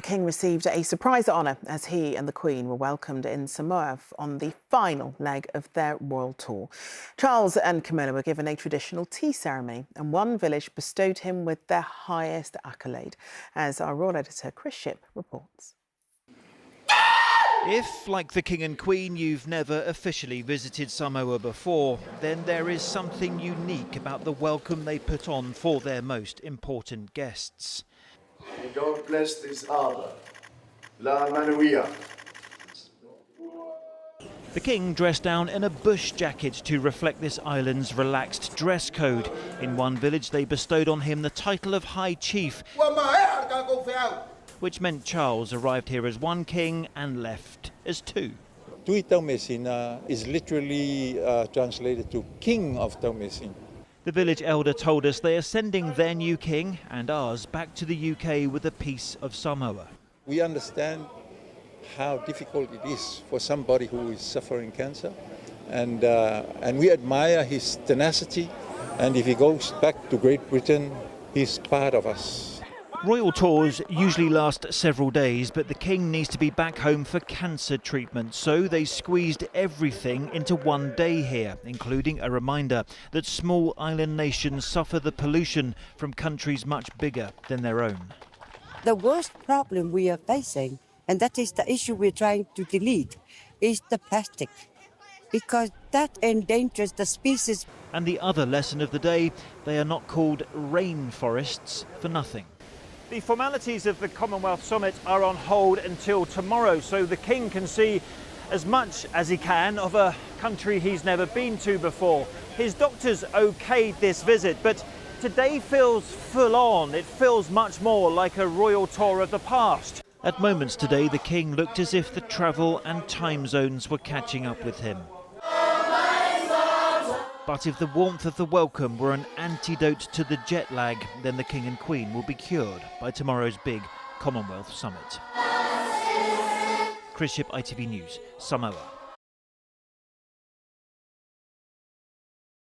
King received a surprise honour as he and the Queen were welcomed in Samoa on the final leg of their royal tour. Charles and Camilla were given a traditional tea ceremony, and one village bestowed him with their highest accolade, as our royal editor Chris Shipp reports. If, like the King and Queen, you've never officially visited Samoa before, then there is something unique about the welcome they put on for their most important guests. May God bless this harbour. La Manuia. The King dressed down in a bush jacket to reflect this island's relaxed dress code. In one village, they bestowed on him the title of High Chief, which meant Charles arrived here as one king and left as two. Tui Taumesin is literally translated to King of Taumesin. The village elder told us they are sending their new king and ours back to the UK with a piece of Samoa. We understand how difficult it is for somebody who is suffering cancer, and we admire his tenacity, and if he goes back to Great Britain, he's part of us. Royal tours usually last several days, but the King needs to be back home for cancer treatment, so they squeezed everything into one day here, including a reminder that small island nations suffer the pollution from countries much bigger than their own. The worst problem we are facing, and that is the issue we're trying to delete, is the plastic, because that endangers the species. And the other lesson of the day, they are not called rainforests for nothing. The formalities of the Commonwealth summit are on hold until tomorrow, so the King can see as much as he can of a country he's never been to before. His doctors okayed this visit, but today feels full on. It feels much more like a royal tour of the past. At moments today, the King looked as if the travel and time zones were catching up with him. But if the warmth of the welcome were an antidote to the jet lag, then the King and Queen will be cured by tomorrow's big Commonwealth summit. Chris Shipp, ITV News, Samoa.